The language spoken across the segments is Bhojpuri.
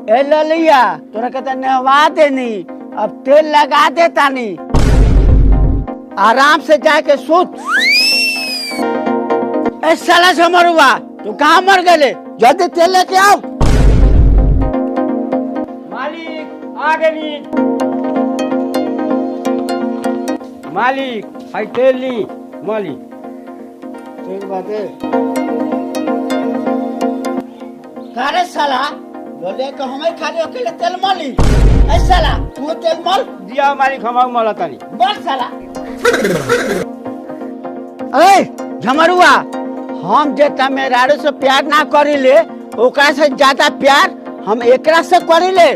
ए ललिया तोरा के तो नहवा देनी, अब तेल लगा देता नहीं, आराम से जाके सूत। ए साला झमरुआ तू कहाँ मर गए? जल्दी तेल लेके आओ। मालिक आ गई। मालिक हाई तेल ली। मालिक ठीक बात है। कारे साला बोले कि हमें खाली अकेले तेल मली। ए साला तू तेल मल दिया मालिक, हम मला तानी बोल साला। ए झमरुआ, हम जेता मेहरारू से प्यार ना करिले ओकरा से ज्यादा प्यार हम एकरा से करिले।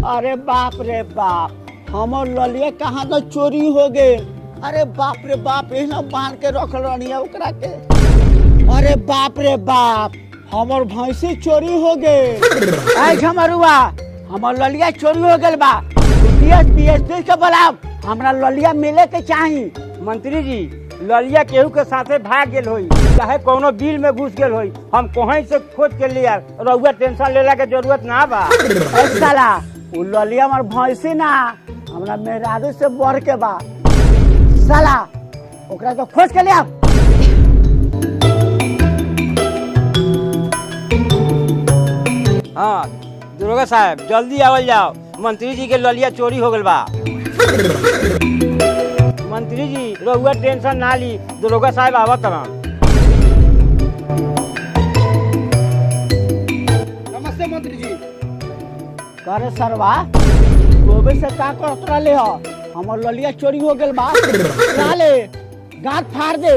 अरे बाप रे बाप, हमर ललिया कहाँ तो चोरी हो गए। अरे बाप रे बाप, यहाँ बांध के रख रही ओकरा के। अरे बाप रे बाप, हमर भैंसी चोरी हो गए। आई झमरुआ, हमर ललिया चोरी हो गए बा। पीएसपी के बुलाओ, हमरा ललिया मिले के चाही। मंत्री जी ललिया केहू के साथे भाग गेल होई, चाहे कोनो बिल में घुस गेल होई, हम कहीं से खोज के लिया। रउआ टेंशन लेला के जरूरत ना बा। ए साला उ ललिया हमार भैंसी ना, हमरा मेहरारू से बढ़ के बा। साला ओकरा तो खोज के ले आओ। हाँ दरोगा साहब जल्दी आवल जाओ, मंत्री जी के ललिया चोरी हो गल बा। मंत्री जी रउआ टेंशन ना ली, दरोगा साहब आवत तमाम। नमस्ते मंत्री जी। करे सरवा गोबे से का करत रहले हो? हमर ललिया चोरी हो गेल बा। साले गांठ फाड़ दे,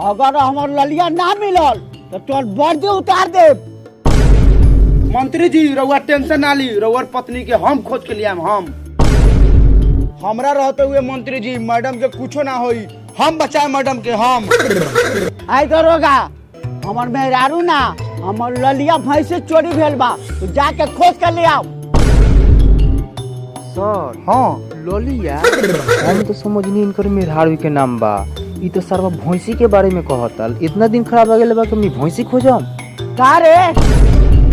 अगर हमर ललिया ना मिलल तो तोर बर्दी उतार दे। मंत्री जी रउआ टेंशन ना ली, रउआ पत्नी के हम खोज के लियाम। हमरा रहते हुए मंत्री जी मैडम के कुछो ना होई, हम बचाए मैडम के। हम आई दरोगा, हमर मेहरारू ना, हमर ललिया भैंसी चोरी भेल बा, तो जाके खोज के ले आओ। सर हाँ ललिया, हम तो समझनी इनकर मेहरारू के नाम बा। ई तो सरवा भैंसी के बारे में कहतल। इतना दिन खराब आ गेल बा कि हमनी भैंसी खोजम। का रे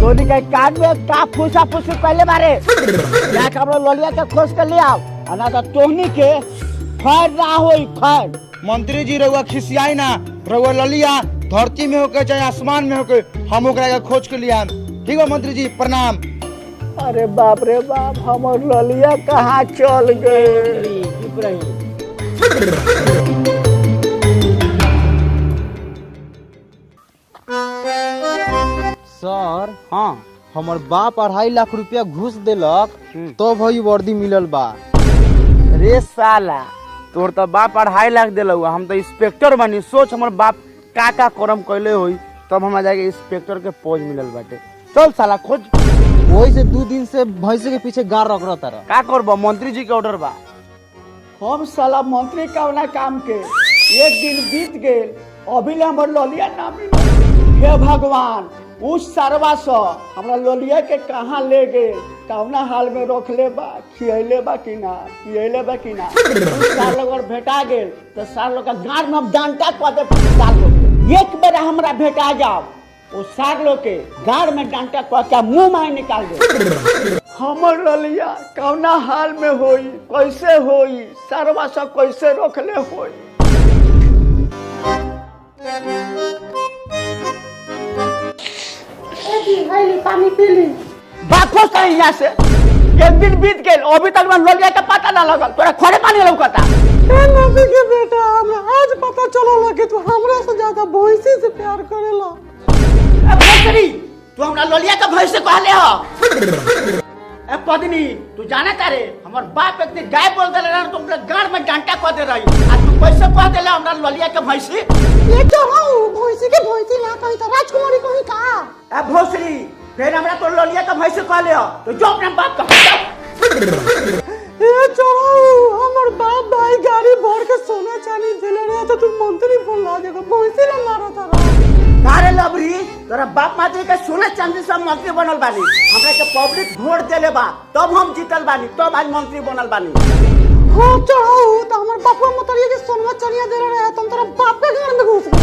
तोनी के काट में का फूसा फूसी पहले बारे जाके हमरा ललिया के खोज के ले आओ, ना तो तोहनी के खैर ना होई खैर। मंत्री जी रउआ खिसियाई ना, रउआ ललिया धरती में होके चाहे आसमान में होके हम ओकरा के खोज के लियाम। ठीक बा मंत्री जी, प्रणाम। अरे बाप रे बाप, हमर ललिया कहाँ चल गए? चुप रही। सर हाँ हमर बाप 2.5 लाख रुपया घूस देलक तो भई वर्दी मिलल बा। रे साला, तोर तो बाप 2.5 लाख दिलौ, हम तो इंस्पेक्टर बनी। सोच हमर बाप का करम कैले होई, तब हमरा जाके इंस्पेक्टर के पोज मिलल बाटे। चल साला खोज। वही से 2 दिन से भैंसी के पीछे गार रख रहा तारा। का करबो, मंत्री जी के ऑर्डर बा। हम साला मंत्री कवना काम के? एक दिन बीत गेल, अभी ले हमर ललिया ना मिलल। हे भगवान, उस सरवा स हमरा ललिया के कहाँ ले गए? कवना हाल में रखले बा? खियले बा कि ना, पियले बा कि ना? उस सार लोग और भेटा गेल तो सार लोग का गाड़ में डंटा कह दे। सार लोग एक बेर हमरा भेटा जाओ, वो सार लोग के गाड़ में डंटा कह के मुंह में निकाल दे। हमर ललिया कवना हाल में होई, कैसे होई, सरवा स कैसे रखले होई? पानी पी ली। बापो से यहाँ से एक दिन बीत गए, अभी तक ललिया का पता ना लगल। तोरा खड़े पानी लौकता। नबी के बेटा, हमरा आज पता चलल कि तू हमरा से ज्यादा भैंसी से प्यार करेला। भैंसरी, तू हमरा ललिया का भैंस कहले हो? ए पत्नी, तू जाने तारे हमर बाप एक दिन गाय बोल देले ना, तो हमरा गाड़ में डंटा कह दे रही। आ तू कैसे कह देले हमरा ललिया के भैंसी? ये तो हूं भैंसी के भैंसी ना कही तो राजकुमारी कही का। ए भोसरी, फिर हमरा तो ललिया का भैंस कहले हो, तो जो अपने बाप का। ए चढ़ाऊ, हमर बाप भाई बाप माटी के सोना चांदी सब मंत्री बनल बानी, हमरा के पब्लिक वोट देले बा तब हम जीतल बानी, तब आज मंत्री बनल बानी। हो चढ़ाऊ तो हमार बापा मतरिया के सोनवा चढ़िया दे रहे तुम तेरा बाप के घर में घुस गए।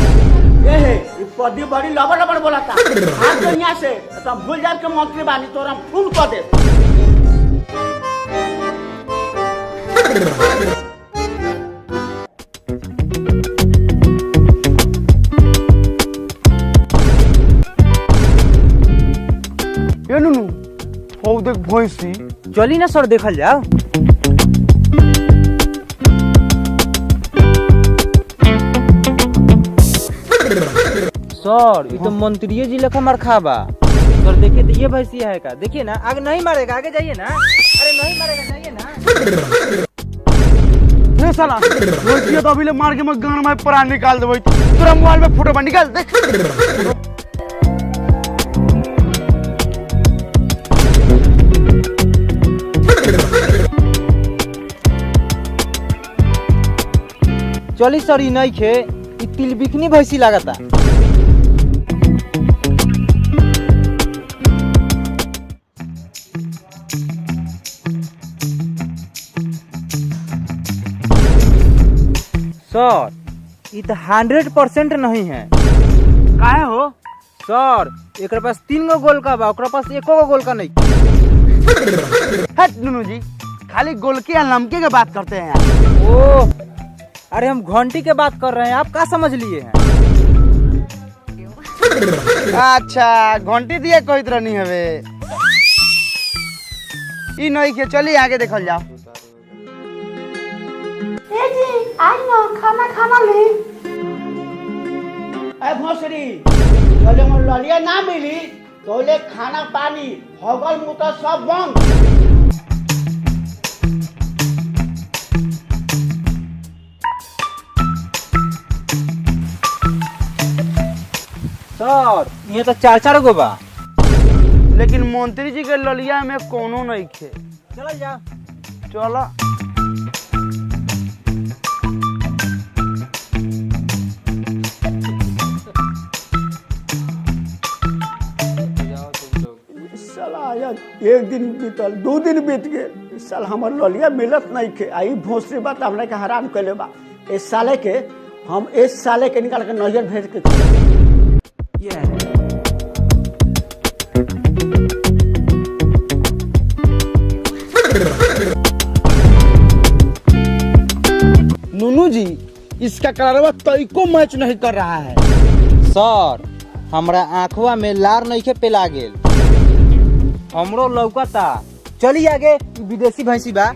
ए हे ई पदी बड़ी लबर लबर बोलाता, हाथ तो यहाँ से तो भूल जाए के मंत्री बानी तोरा हम खून कर दे। ये नुनू हो देख भैंसी। चली ना सर देखल जाओ। सर ये तो मंत्री जी लेखा मार खाबा। सर देखिए तो ये भैंसिया है का, देखिए ना आगे नहीं मारेगा, आगे जाइए ना। अरे नहीं मारेगा, जाइए ना। ये साला भैंसिया तो अभी ले मार के मैं गान में प्राण निकाल देबई। तोरा मोबाइल में फोटो बन निकाल देख। चली सर ई नहीं खे, ई तिलबिकनी भैंसी लागता। सर ई तो 100% नहीं है। काहे हो? सर एक पास 3 गो गोल का बा, ओकरा पास 1 गो गोल का नहीं। हट नुनू जी, खाली गोलके या लमके के बात करते हैं यार। ओह अरे हम घंटी के बात कर रहे हैं, आप क्या समझ लिए हैं? अच्छा घंटी दिए कोई तरह नहीं हवे। ई नहीं के चलिए आगे देखल जाओ। ए जी आज ना खाना खाना ले। ए भोसरी चले मन ललिया ना मिली तो ले खाना पानी हगल मुता सब बंद। सर ये तो 4 गो बा। लेकिन मंत्री जी के ललिया में कोनो नहीं खे। चल जा। चलो साला यार एक दिन बीतल 2 दिन बीत गए, इस साल हमार ललिया मिलत नहीं खे। आई भोसरी बात हमरा के हैरान कैले बा। इस साले के हम इस साले के निकाल के नजर भेज के नुनू जी इसका कलरवा तइको मैच नहीं कर रहा है। सर हमरा आंखवा में लार नहीं के पेला गेल, हमरो लौकता। चली आगे, विदेशी भैंसी बा।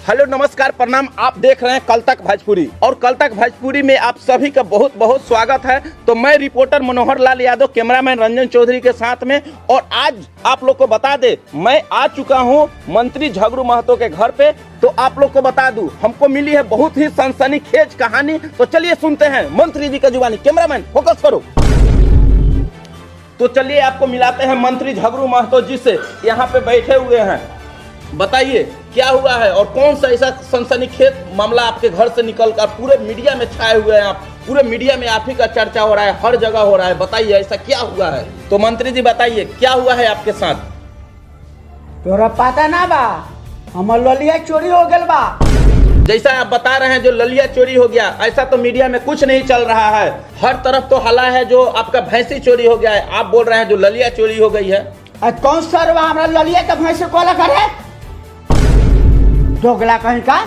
हेलो नमस्कार प्रणाम, आप देख रहे हैं कल तक भोजपुरी और कल तक भोजपुरी में आप सभी का बहुत बहुत स्वागत है। तो मैं रिपोर्टर मनोहर लाल यादव, कैमरामैन रंजन चौधरी के साथ में, और आज आप लोग को बता दे मैं आ चुका हूं मंत्री झगड़ू महतो के घर पे। तो आप लोग को बता दूं हमको मिली है बहुत ही सनसनीखेज कहानी। तो चलिए सुनते हैं मंत्री जी का जुबानी। कैमरामैन फोकस करो। तो चलिए आपको मिलाते हैं मंत्री झगड़ू महतो जी से, यहाँ पे बैठे हुए हैं। बताइए क्या हुआ है और कौन सा ऐसा सनसनीखेज मामला आपके घर से निकल कर पूरे मीडिया में छाए हुए हैं। आप पूरे मीडिया में आप ही का चर्चा हो रहा है, हर जगह हो रहा है। बताइए ऐसा क्या हुआ है। तो मंत्री जी बताइए क्या हुआ है आपके साथ। तोरा पता ना बा हमार ललिया चोरी हो गल बा। जैसा आप बता रहे हैं जो ललिया चोरी हो गया, ऐसा तो मीडिया में कुछ नहीं चल रहा है। हर तरफ तो हल्ला है जो आपका भैंसी चोरी हो गया है। आप बोल रहे हैं जो ललिया चोरी हो गई है। कौन सरवा हमरा ललिया के भैंस कोला करे दोगला कहीं का।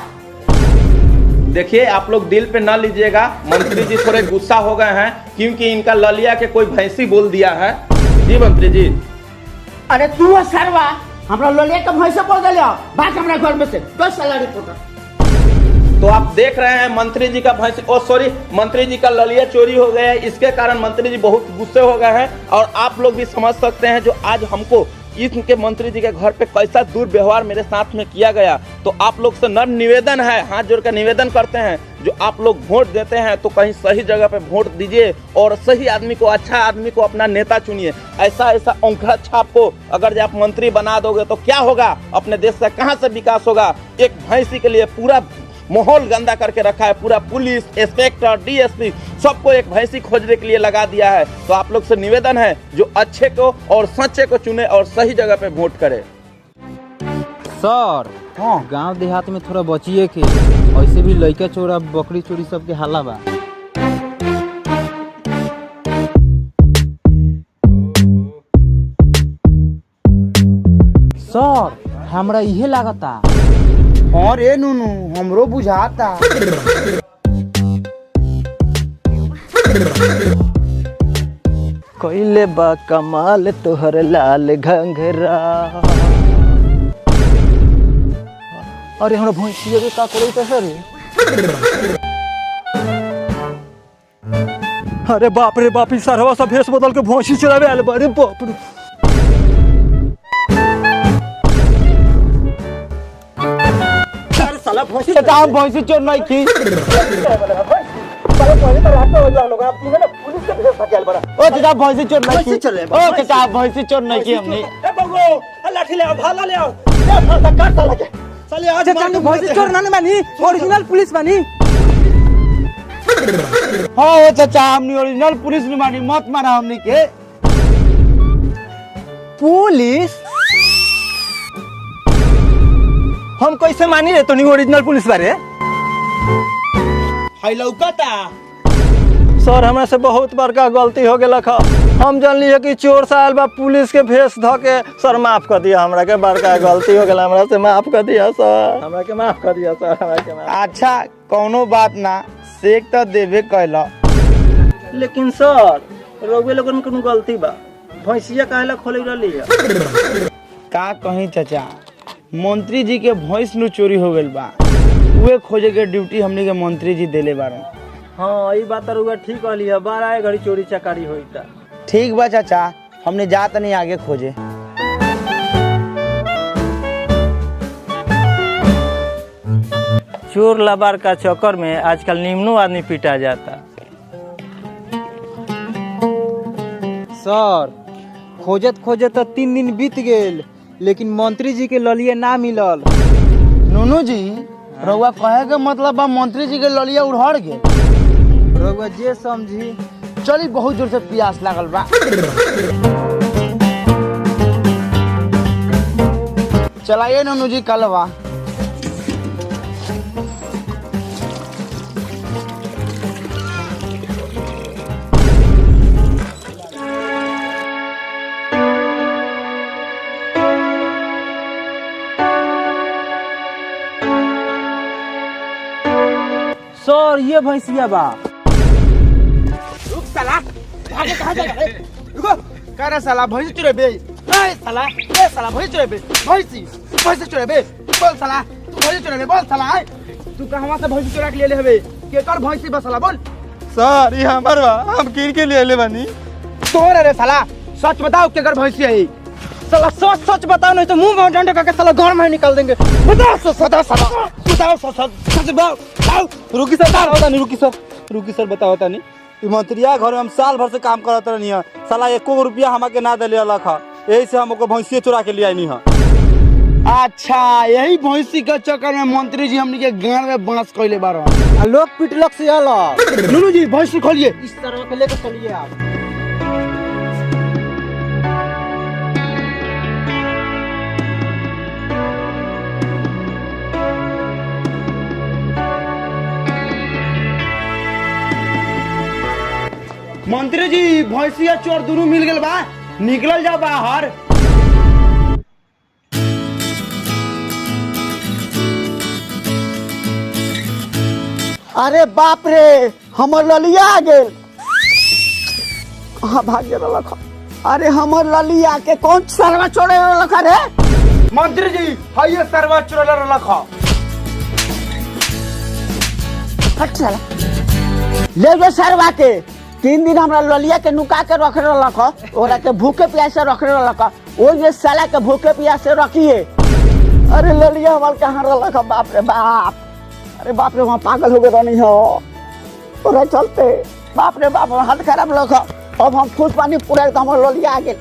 देखिए आप लोग दिल पे ना लीजिएगा, मंत्री जी थोड़े गुस्सा हो गए हैं क्योंकि इनका ललिया के कोई भैंसी बोल दिया है। जी मंत्री जी। अरे तू सरवा हमरा ललिया के भैंस बोल दिया, बात हमरा घर में से तो साला रिपोर्टर। तो आप देख रहे हैं मंत्री जी का भैंस मंत्री जी का ललिया चोरी हो गया है। इसके कारण मंत्री जी बहुत गुस्से हो गए हैं और आप लोग भी समझ सकते हैं जो आज हमको इनके मंत्री जी के घर पे कैसा दुर्व्यवहार मेरे साथ में किया गया। तो आप लोग से नम्र निवेदन है, हाथ जोड़ कर निवेदन करते हैं, जो आप लोग वोट देते हैं तो कहीं सही जगह पे वोट दीजिए और सही आदमी को, अच्छा आदमी को अपना नेता चुनिए। ऐसा औंधा छाप को अगर आप मंत्री बना दोगे तो क्या होगा, अपने देश का कहाँ से विकास होगा। एक भैंसी के लिए पूरा माहौल गंदा करके रखा है। पूरा पुलिस, इंस्पेक्टर, डीएसपी सबको एक भैंसी खोजने के लिए लगा दिया है। तो आप लोग से निवेदन है, जो अच्छे को और सच्चे को चुने और सही जगह पे वोट करे। सर गांव देहात में थोड़ा बचिए के, ऐसे भी लइका चोरा बकरी चोरी सबके हाला बा। सर हमरा इहे लागता। और ए नुनू हमरो बुझाता। कइले बा कमाल तोहर लाल घंघरा। अरे हमरा भैंसिया के का करई त सर। अरे बाप रे बाप, ई सरवा सब भेष बदल के भैंसी चरावे आले बा। अरे बाप रे। साला भैंसी भैंसी चोर नहीं की। ओ चाचा भैंसी चोर नहीं की। ओ चाचा भैंसी चोर नहीं की हमने। ए बगो लाठी ले आओ, भाला ले आओ। ए फाटा काट साला के। साले आज चाचा भैंसी चोर ना मानी, ओरिजिनल पुलिस मानी। हाँ ओ चाचा हमने ओरिजिनल पुलिस नहीं मानी, मत मारा हमने के। पुलिस हम कैसे मानी रे तोनी ओरिजिनल पुलिस बारे? हाय लौकता। सर हमरा से बहुत बड़का गलती हो गेल। हम जानलिए कि चोर साल बा पुलिस के भेष ध के। सर माफ कर दिया हमरा के, बड़का गलती हो गेल, हमरा से माफ कर दिया सर, हमरा के माफ कर दिया सर, हमरा के माफ। अच्छा कोनो बात ना, सेक तो देवे कहला। लेकिन सर रउवे लोगन के कोनो गलती बा, भैंसिया काहेला खोले रहली है? का कहीं चाचा, मंत्री जी के भैंस नु चोरी हो गइल बा, उहे खोजे के ड्यूटी हमनी के मंत्री जी देले बारन। हाँ ई बात रउवा ठीक कहली है, बार आए घड़ी चोरी चकारी होई त। ठीक बा चाचा, हमने जात नहीं आगे खोजे। चोर लबार का चक्कर में आजकल निम्नो आदमी पीटा जाता। सर खोजत खोजत तो 3 दिन बीत गेल, लेकिन मंत्री जी के ललिया ना मिलल। नूनू जी रउआ कहे के मतलब बा मंत्री जी के ललिया उड़हर गए। रउआ जे समझी। चली बहुत जोर से प्यास लागल बा। चलाइए नूनू जी कलवा। सर ये भैंसिया बा। रुक साला, भागे कहां जा रहा है? रुको, कह रहा साला भैंस चुरे बे। ए साला भैंस चुरे बे। भैंस चुरे बे। बोल साला, तू भैंस चुरे बे, बोल साला। तू कहवा से भैंस चुरा के ले हबे? केकर भैंसी बा साला बोल। सर ये हमर बा, हम किन के लिए ले बानी। तोरे रे साला, सच बताओ केकर भैंसी है? साला सच सच बताओ, नहीं तो मुंह में डंडे करके साला घर में निकाल देंगे। बताओ सच साला। बताओ सच बताओ। रुकी सर बताओ तानी, रुकी सर बताओ तानी। ई मंत्रिया घर में हम साल भर से काम करत रहनी है, साला 1 रुपया हमके ना देले अलग है, यही से हम ओको भैंसिया चुरा के ले आनी है। अच्छा यही भैंसी के चक्कर में मंत्री जी हमनी के गांव में बांस कइले बारो। लोग पिटलक से अलग। नूनू जी भैंसी खोलिए। इस तरह के लेकर चलिए आप। मंत्री जी भैंसिया चोर दोनों मिल गए बा, निकल जाओ बाहर। अरे बाप रे, हमर ललिया आ गेल। कहाँ भाग गेल लखा? अरे हमर ललिया के कौन सरवा चोरे लखा रे? मंत्री जी हाइए सरवा चोरा रखा। हट साला, ले जो सरवा के। 3 दिन हमरा ललिया के नुका के रख रखा, ओरा के भूखे प्यासे रख रखा। वो ये साला के भूखे प्यासे रखिए। अरे ललिया हमार कहाँ रखा? बाप रे बाप, अरे बाप रे, वहाँ पागल हो गए रहनी हो। चलते बाप रे बाप, हाथ खराब लगा। अब हम फूस पानी पूरा हमारे ललिया आ गए।